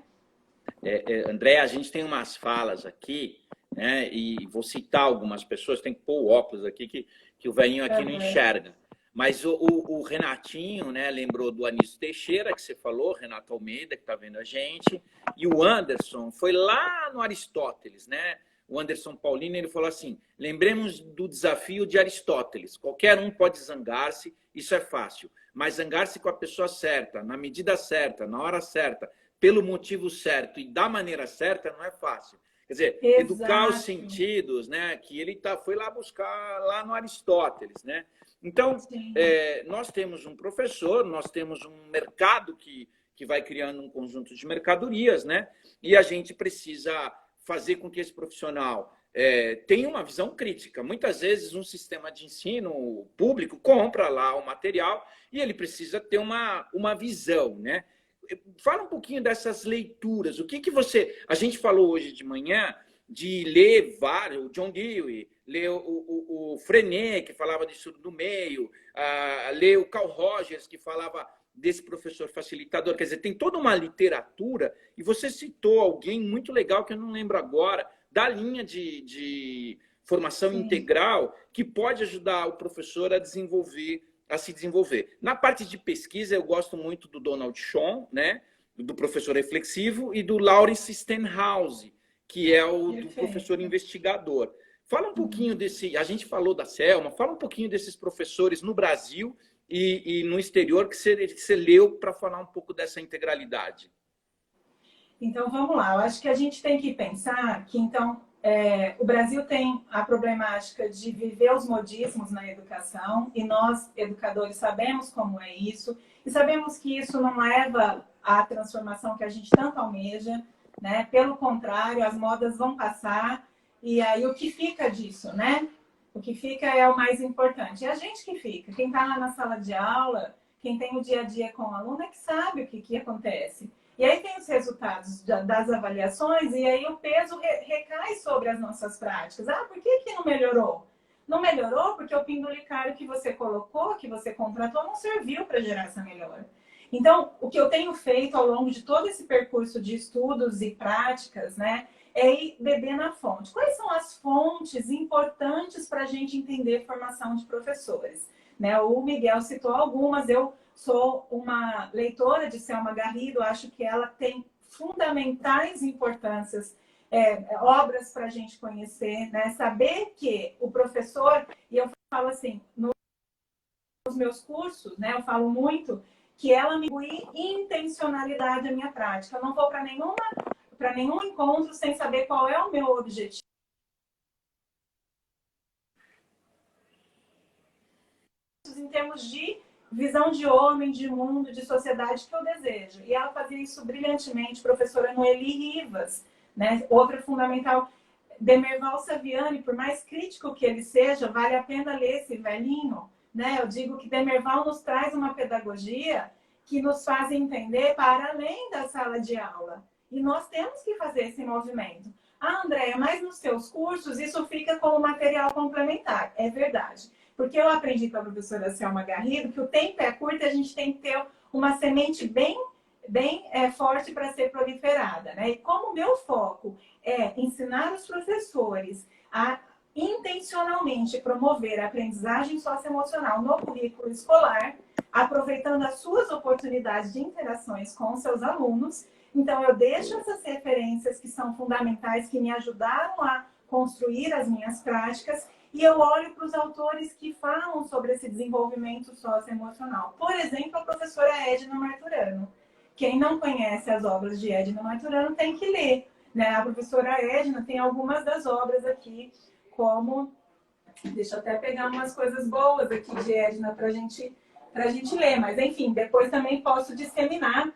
André, a gente tem umas falas aqui né? E vou citar algumas pessoas, tem que pôr o óculos aqui, que o velhinho aqui não enxerga. Mas o Renatinho, né, lembrou do Anísio Teixeira, que você falou, Renato Almeida, que está vendo a gente, e o Anderson foi lá no Aristóteles, né? O Anderson Paulino, ele falou assim, lembremos do desafio de Aristóteles, qualquer um pode zangar-se, isso é fácil, mas zangar-se com a pessoa certa, na medida certa, na hora certa, pelo motivo certo e da maneira certa, não é fácil. Quer dizer, educar os sentidos, né? Que ele foi lá buscar lá no Aristóteles, né? Então, nós temos um professor, nós temos um mercado que vai criando um conjunto de mercadorias, né? E a gente precisa fazer com que esse profissional tenha uma visão crítica. Muitas vezes, um sistema de ensino público compra lá o material e ele precisa ter uma visão, né? Fala um pouquinho dessas leituras. O que você... A gente falou hoje de manhã de ler vários, o John Dewey, ler o Freinet, que falava de estudo do meio, ler o Carl Rogers, que falava desse professor facilitador. Quer dizer, tem toda uma literatura, e você citou alguém muito legal, que eu não lembro agora, da linha de formação integral, que pode ajudar o professor a se desenvolver. Na parte de pesquisa, eu gosto muito do Donald Schoen, né? Do professor reflexivo, e do Lawrence Stenhouse, que é o do professor investigador. Fala um pouquinho desse... A gente falou da Selma, fala um pouquinho desses professores no Brasil e no exterior que você leu para falar um pouco dessa integralidade. Então, vamos lá. Eu acho que a gente tem que pensar que, então, o Brasil tem a problemática de viver os modismos na educação, e nós, educadores, sabemos como é isso, e sabemos que isso não leva à transformação que a gente tanto almeja, né? Pelo contrário, as modas vão passar, e aí o que fica disso, né? O que fica é o mais importante. É a gente que fica. Quem está lá na sala de aula, quem tem o dia a dia com o aluno, é que sabe o que acontece. E aí tem os resultados das avaliações, e aí o peso recai sobre as nossas práticas. Ah, por que não melhorou? Não melhorou porque o pendulicário que você colocou, que você contratou, não serviu para gerar essa melhora. Então, o que eu tenho feito ao longo de todo esse percurso de estudos e práticas, né, é ir beber na fonte. Quais são as fontes importantes para a gente entender formação de professores? Né, o Miguel citou algumas, eu sou uma leitora de Selma Garrido, acho que ela tem fundamentais importâncias, obras para a gente conhecer, né? Saber que o professor, e eu falo assim, nos meus cursos, né, eu falo muito que ela me inclui intencionalidade à minha prática. Eu não vou para nenhum encontro sem saber qual é o meu objetivo. Em termos de visão de homem, de mundo, de sociedade que eu desejo. E ela fazia isso brilhantemente, professora Noeli Rivas, né? Outra fundamental, Demerval Saviani, por mais crítico que ele seja, vale a pena ler esse velhinho, né? Eu digo que Demerval nos traz uma pedagogia que nos faz entender para além da sala de aula. E nós temos que fazer esse movimento. Ah, Andréia, mas nos seus cursos isso fica como material complementar. É verdade. Porque eu aprendi com a professora Selma Garrido que o tempo é curto e a gente tem que ter uma semente bem forte para ser proliferada, né? E como o meu foco é ensinar os professores a intencionalmente promover a aprendizagem socioemocional no currículo escolar, aproveitando as suas oportunidades de interações com seus alunos, então eu deixo essas referências que são fundamentais, que me ajudaram a construir as minhas práticas, e eu olho para os autores que falam sobre esse desenvolvimento socioemocional. Por exemplo, a professora Edna Marturano. Quem não conhece as obras de Edna Marturano tem que ler, né? A professora Edna tem algumas das obras aqui, como... Deixa eu até pegar umas coisas boas aqui de Edna para a gente ler. Mas, enfim, depois também posso disseminar.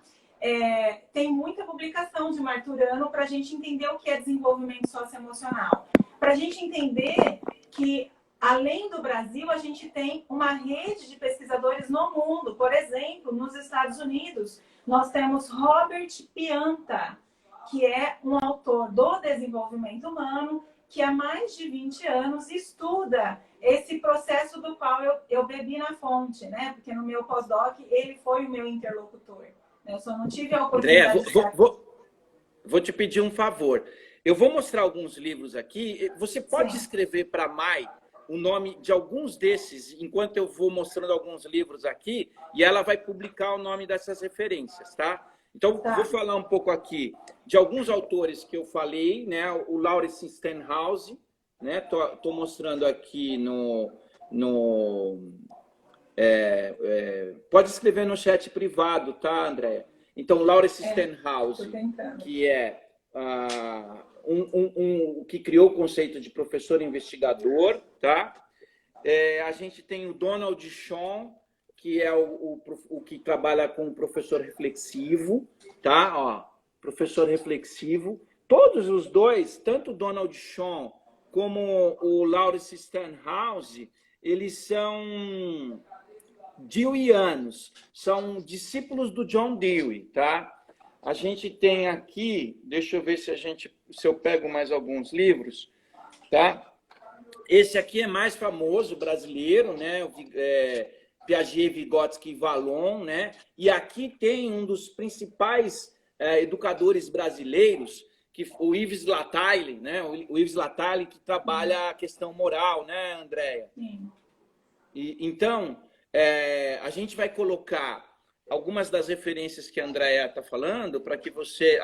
Tem muita publicação de Marturano para a gente entender o que é desenvolvimento socioemocional. Para a gente entender que, além do Brasil, a gente tem uma rede de pesquisadores no mundo. Por exemplo, nos Estados Unidos, nós temos Robert Pianta, que é um autor do desenvolvimento humano, que há mais de 20 anos estuda esse processo do qual eu bebi na fonte, né? Porque no meu pós-doc ele foi o meu interlocutor. Eu só não tive a oportunidade Andréia, vou te pedir um favor. Eu vou mostrar alguns livros aqui. Você pode Sim. escrever para a Mai o nome de alguns desses, enquanto eu vou mostrando alguns livros aqui, e ela vai publicar o nome dessas referências, tá? Então, Tá. vou falar um pouco aqui de alguns autores que eu falei, né? O Lawrence Stenhouse, né? Tô mostrando aqui pode escrever no chat privado, tá, Andréia? Então, Lawrence Stenhouse, que é que criou o conceito de professor investigador, tá? A gente tem o Donald Shawn, que é o que trabalha com o professor reflexivo, tá? Ó, professor reflexivo. Todos os dois, tanto o Donald Shawn como o Lawrence Stenhouse, eles são deweyanos, são discípulos do John Dewey, tá? A gente tem aqui, deixa eu ver se eu pego mais alguns livros, tá? Esse aqui é mais famoso, brasileiro, né? Piaget, Vygotsky e Vallon, né? E aqui tem um dos principais educadores brasileiros, o Yves Lattaille, né? O Yves Lattaille, que trabalha a questão moral, né, Andréia? Sim. Então, a gente vai colocar algumas das referências que a Andréia está falando para que você...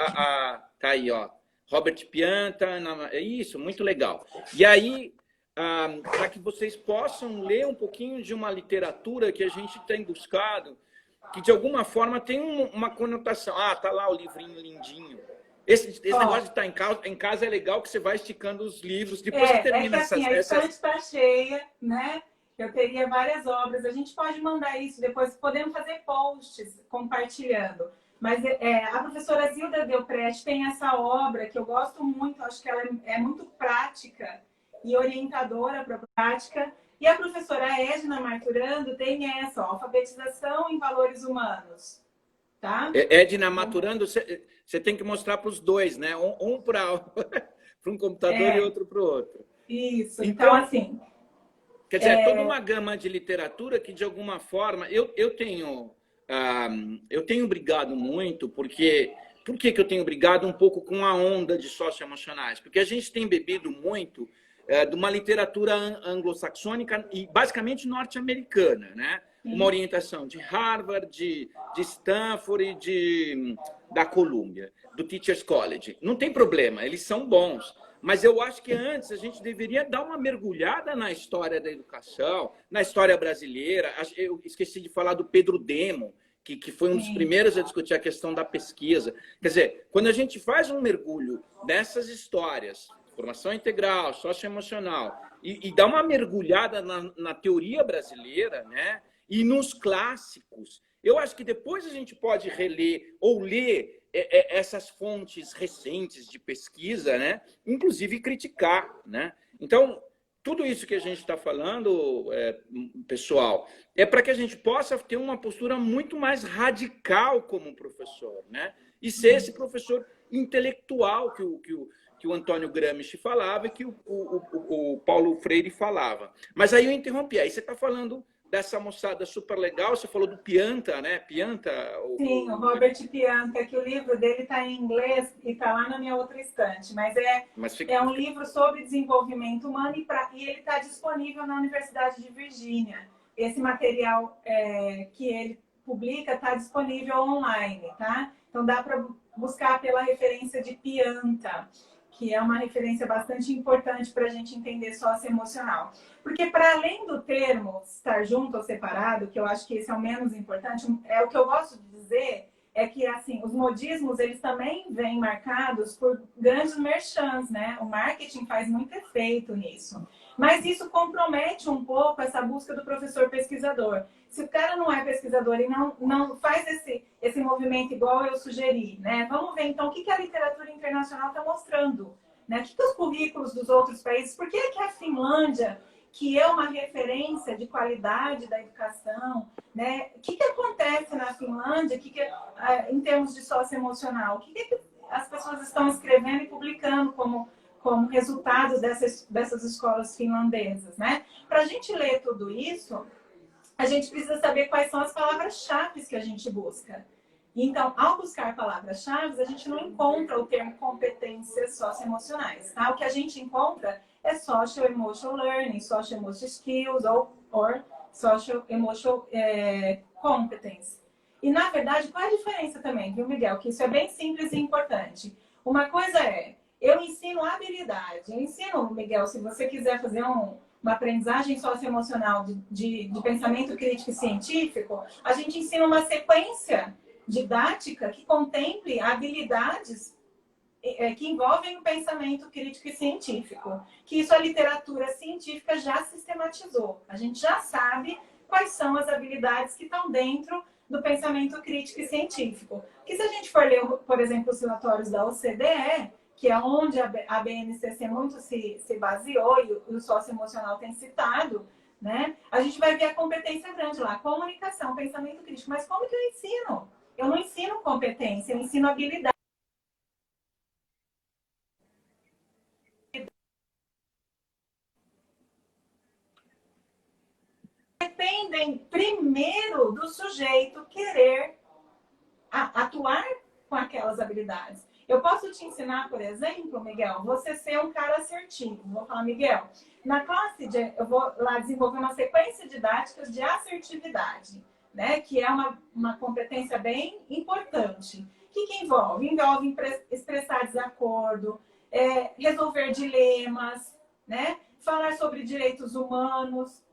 tá aí, ó. Robert Pianta, isso, muito legal. E aí, para que vocês possam ler um pouquinho de uma literatura que a gente tem buscado, que de alguma forma tem uma conotação. Tá lá o livrinho lindinho. Esse negócio de estar em casa é legal, que você vai esticando os livros, depois você termina que assim, a estante está cheia, né? Eu teria várias obras. A gente pode mandar isso depois, podemos fazer posts compartilhando. Mas a professora Zilda Delprete tem essa obra que eu gosto muito, acho que ela é muito prática e orientadora para a prática. E a professora Edna Marturando tem essa, Alfabetização em Valores Humanos. Tá? Edna Maturando, você tem que mostrar para os dois, né? Um para um computador e outro para o outro. Isso, então assim... Quer dizer, toda uma gama de literatura que, de alguma forma, eu tenho brigado muito, porque... Por que eu tenho brigado um pouco com a onda de socioemocionais? Porque a gente tem bebido muito de uma literatura anglo-saxônica e basicamente norte-americana, né? Uma orientação de Harvard, de Stanford e da Columbia, do Teachers College. Não tem problema, eles são bons. Mas eu acho que antes a gente deveria dar uma mergulhada na história da educação, na história brasileira. Eu esqueci de falar do Pedro Demo, que foi um dos primeiros a discutir a questão da pesquisa. Quer dizer, quando a gente faz um mergulho nessas histórias, formação integral, socioemocional, e dá uma mergulhada na teoria brasileira, né? E nos clássicos, eu acho que depois a gente pode reler ou ler essas fontes recentes de pesquisa, né? Inclusive criticar, né? Então, tudo isso que a gente está falando, pessoal, é para que a gente possa ter uma postura muito mais radical como professor, né? E ser esse professor intelectual que o Antônio Gramsci falava e que o Paulo Freire falava. Mas aí eu interrompi. Aí você está falando dessa moçada super legal, você falou do Pianta, né? Pianta. Sim, o Robert Pianta, que o livro dele está em inglês e está lá na minha outra estante, mas é um livro sobre desenvolvimento humano e ele está disponível na Universidade de Virgínia. Esse material que ele publica está disponível online, tá? Então dá para buscar pela referência de Pianta, que é uma referência bastante importante para a gente entender socioemocional. Porque, para além do termo estar junto ou separado, que eu acho que esse é o menos importante, o que eu gosto de dizer é que assim, os modismos eles também vêm marcados por grandes merchants, né? O marketing faz muito efeito nisso. Mas isso compromete um pouco essa busca do professor pesquisador. Se o cara não é pesquisador e não faz esse movimento igual eu sugeri, né? Vamos ver então o que a literatura internacional está mostrando, né? O que os currículos dos outros países, por que a Finlândia, que é uma referência de qualidade da educação, né? O que acontece na Finlândia em termos de socioemocional? O que as pessoas estão escrevendo e publicando como resultado dessas escolas finlandesas, né? Para a gente ler tudo isso, a gente precisa saber quais são as palavras-chave que a gente busca. Então, ao buscar palavras-chave, a gente não encontra o termo competências socioemocionais, tá? O que a gente encontra é social emotional learning, social emotional skills or social emotional competence. E, na verdade, qual é a diferença também, viu, Miguel? Que isso é bem simples e importante. Uma coisa é, eu ensino habilidade. Eu ensino, Miguel, se você quiser fazer uma aprendizagem socioemocional de pensamento crítico e científico, a gente ensina uma sequência didática que contemple habilidades que envolvem o pensamento crítico e científico. Que isso a literatura científica já sistematizou. A gente já sabe quais são as habilidades que estão dentro do pensamento crítico e científico. Que se a gente for ler, por exemplo, os relatórios da OCDE, que é onde a BNCC muito se baseou e o socioemocional tem citado, né? A gente vai ver a competência grande lá, comunicação, pensamento crítico. Mas como que eu ensino? Eu não ensino competência, eu ensino habilidade. Dependem primeiro do sujeito querer atuar com aquelas habilidades. Eu posso te ensinar, por exemplo, Miguel, você ser um cara assertivo. Vou falar, Miguel, na classe eu vou lá desenvolver uma sequência didática de assertividade, né? Que é uma competência bem importante. O que envolve? Envolve expressar desacordo, resolver dilemas, né? Falar sobre direitos humanos.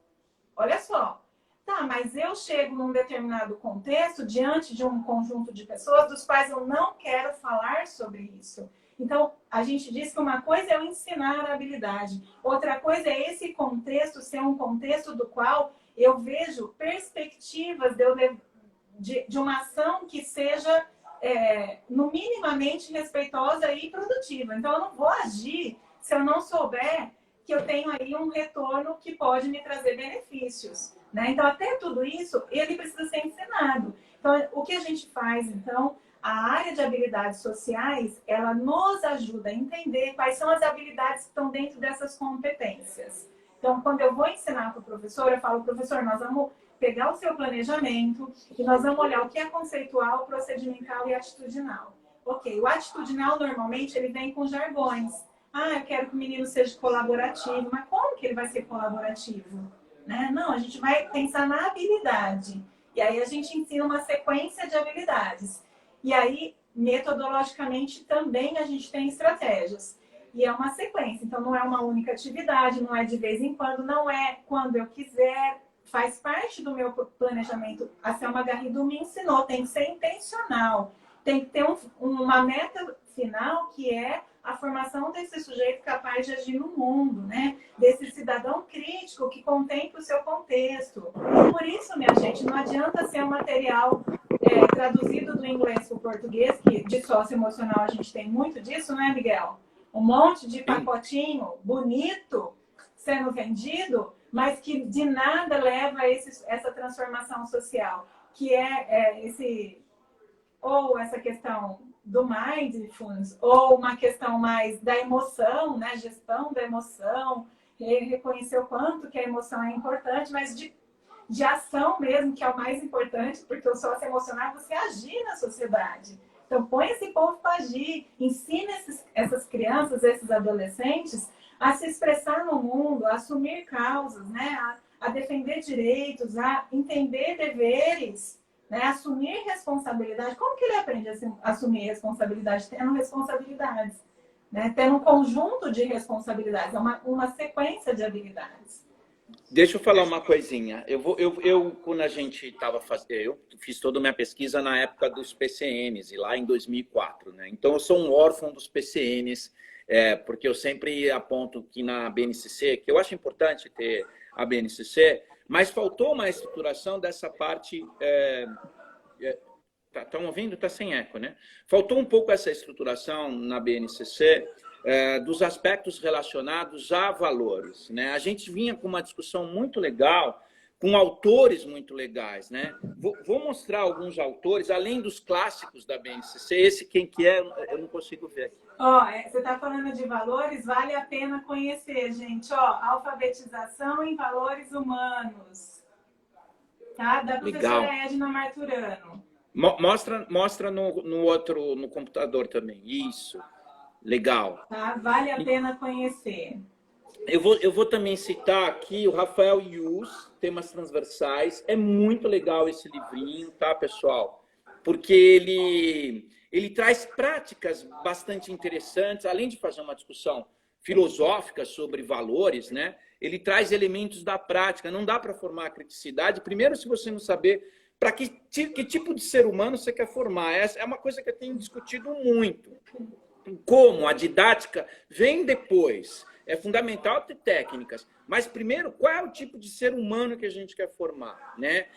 Olha só. Tá, mas eu chego num determinado contexto, diante de um conjunto de pessoas, dos quais eu não quero falar sobre isso. Então, a gente diz que uma coisa é eu ensinar a habilidade, outra coisa é esse contexto ser um contexto do qual eu vejo perspectivas de uma ação que seja, no minimamente respeitosa e produtiva. Então, eu não vou agir se eu não souber que eu tenho aí um retorno que pode me trazer benefícios. Né? Então, até tudo isso, ele precisa ser ensinado. Então, o que a gente faz, então, a área de habilidades sociais, ela nos ajuda a entender quais são as habilidades que estão dentro dessas competências. Então, quando eu vou ensinar para o professor, eu falo, professor, nós vamos pegar o seu planejamento e nós vamos olhar o que é conceitual, procedimental e atitudinal. Ok, o atitudinal, normalmente, ele vem com jargões. Ah, eu quero que o menino seja colaborativo. Mas como que ele vai ser colaborativo? Né? Não, a gente vai pensar na habilidade. E aí a gente ensina uma sequência de habilidades. E aí, metodologicamente, também a gente tem estratégias. E é uma sequência. Então, não é uma única atividade, não é de vez em quando, não é quando eu quiser. Faz parte do meu planejamento. A Selma Garrido me ensinou, tem que ser intencional. Tem que ter uma meta final que é a formação desse sujeito capaz de agir no mundo, né? Desse cidadão crítico que contempla o seu contexto. Por isso, minha gente, não adianta ser um material traduzido do inglês para o português, que de socioemocional a gente tem muito disso, né, Miguel? Um monte de pacotinho bonito sendo vendido, mas que de nada leva a essa transformação social, que ou essa questão do mindfulness, ou uma questão mais da emoção, né? Gestão da emoção, reconhecer o quanto que a emoção é importante, mas de ação mesmo, que é o mais importante, porque o socioemocional é você agir na sociedade. Então, põe esse povo para agir, ensina essas crianças, esses adolescentes, a se expressar no mundo, a assumir causas, né? A defender direitos, a entender deveres, né? Assumir responsabilidade. Como que ele aprende a assumir responsabilidade? Tendo responsabilidades, né? Tendo um conjunto de responsabilidades, é uma sequência de habilidades. Deixa eu falar uma coisinha. Quando a gente estava fazendo, eu fiz toda a minha pesquisa na época dos PCNs, e lá em 2004, né? Então eu sou um órfão dos PCNs, porque eu sempre aponto que na BNCC, que eu acho importante ter a BNCC, mas faltou uma estruturação dessa parte. Estão ouvindo? Está sem eco, né? Faltou um pouco essa estruturação na BNCC dos aspectos relacionados a valores, né? A gente vinha com uma discussão muito legal, com autores muito legais, né? Vou mostrar alguns autores, além dos clássicos da BNCC. Esse quem que é, eu não consigo ver aqui. Você está falando de valores, vale a pena conhecer, gente. Alfabetização em valores humanos. Tá? Da professora Edna Marturano. Mostra no outro, no computador também. Isso. Legal. Tá? Vale a pena conhecer. Eu vou também citar aqui o Rafael Yus, Temas Transversais. É muito legal esse livrinho, tá, pessoal? Porque ele traz práticas bastante interessantes, além de fazer uma discussão filosófica sobre valores, né? Ele traz elementos da prática. Não dá para formar a criticidade, primeiro, se você não saber para que tipo de ser humano você quer formar. Essa é uma coisa que eu tenho discutido muito. Como a didática vem depois. É fundamental ter técnicas, mas primeiro, qual é o tipo de ser humano que a gente quer formar, né?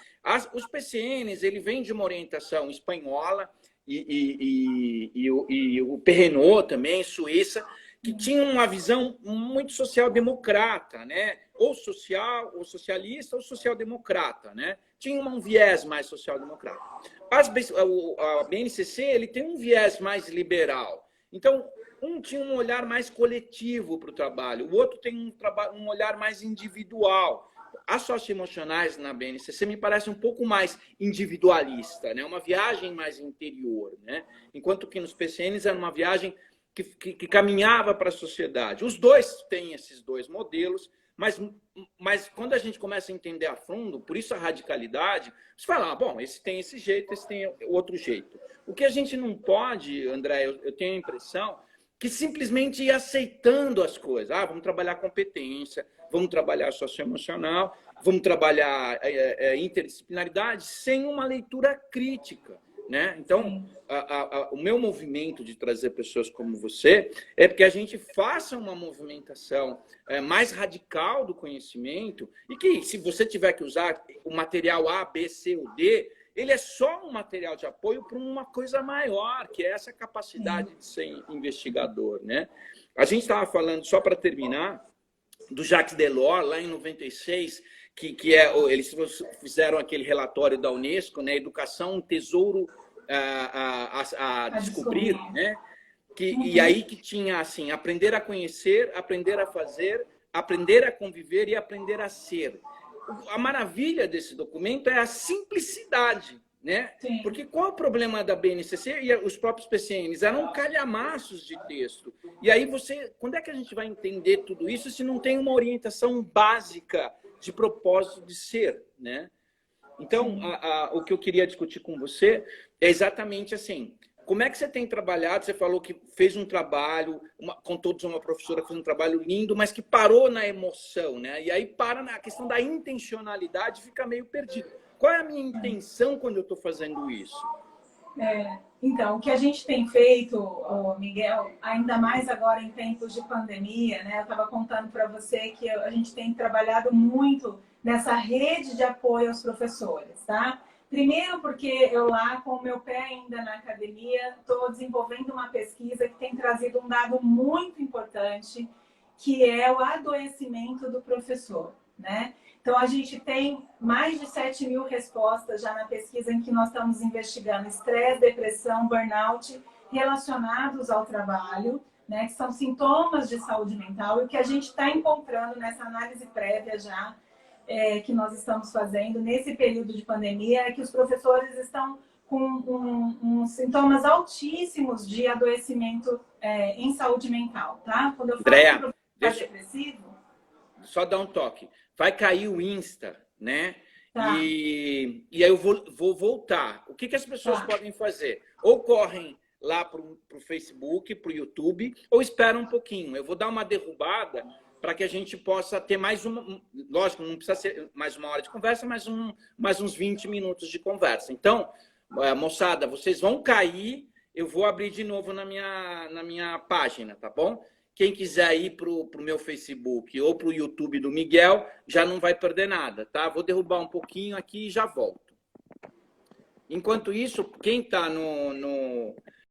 Os PCNs, ele vem de uma orientação espanhola e o Perrenot também, Suíça, que tinha uma visão muito social-democrata, né? Ou socialista, ou social-democrata, né? Tinha um viés mais social-democrata. A BNCC, ele tem um viés mais liberal. Então, um tinha um olhar mais coletivo para o trabalho, o outro tem um olhar mais individual. As socioemocionais na BNCC me parece um pouco mais individualista, né? Uma viagem mais interior, né? Enquanto que nos PCNs era uma viagem que caminhava para a sociedade. Os dois têm esses dois modelos, mas quando a gente começa a entender a fundo, por isso a radicalidade, você fala, bom, esse tem esse jeito, esse tem outro jeito. O que a gente não pode, André, eu tenho a impressão que simplesmente ir aceitando as coisas. Vamos trabalhar competência, vamos trabalhar socioemocional, vamos trabalhar interdisciplinaridade sem uma leitura crítica, né? Então, o meu movimento de trazer pessoas como você é porque a gente faça uma movimentação mais radical do conhecimento e que, se você tiver que usar o material A, B, C ou D, ele é só um material de apoio para uma coisa maior, que é essa capacidade de ser investigador, né? A gente estava falando, só para terminar, do Jacques Delors, lá em 96, eles fizeram aquele relatório da Unesco, né? Educação, um tesouro a descobrir, né? E aí que tinha assim, aprender a conhecer, aprender a fazer, aprender a conviver e aprender a ser. A maravilha desse documento é a simplicidade, né? Sim. Porque qual é o problema da BNCC e os próprios PCNs? Eram calhamaços de texto. E aí quando é que a gente vai entender tudo isso se não tem uma orientação básica de propósito de ser, né? Então, o que eu queria discutir com você é exatamente assim, como é que você tem trabalhado? Você falou que fez um trabalho, contou de uma professora que fez um trabalho lindo, mas que parou na emoção, né? E aí para na questão da intencionalidade, fica meio perdido. Qual é a minha intenção quando eu estou fazendo isso? Então, o que a gente tem feito, Miguel, ainda mais agora em tempos de pandemia, né? Eu estava contando para você que a gente tem trabalhado muito nessa rede de apoio aos professores, tá? Primeiro porque eu lá, com o meu pé ainda na academia, estou desenvolvendo uma pesquisa que tem trazido um dado muito importante, que é o adoecimento do professor, né? Então, a gente tem mais de 7.000 respostas já na pesquisa em que nós estamos investigando estresse, depressão, burnout relacionados ao trabalho, né, que são sintomas de saúde mental, e o que a gente está encontrando nessa análise prévia já, que nós estamos fazendo nesse período de pandemia, é que os professores estão com sintomas altíssimos de adoecimento em saúde mental, tá? Quando eu falo Andréa, que o professor depressivo... Só dar um toque. Vai cair o Insta, né? Tá. E aí eu vou voltar. O que as pessoas podem fazer? Ou correm lá para o Facebook, para o YouTube, ou esperam um pouquinho. Eu vou dar uma derrubada para que a gente possa ter mais uma... Lógico, não precisa ser mais uma hora de conversa, mas mais uns 20 minutos de conversa. Então, moçada, vocês vão cair, eu vou abrir de novo na minha página, tá bom? Quem quiser ir para o meu Facebook ou para o YouTube do Miguel, já não vai perder nada, tá? Vou derrubar um pouquinho aqui e já volto. Enquanto isso, quem está no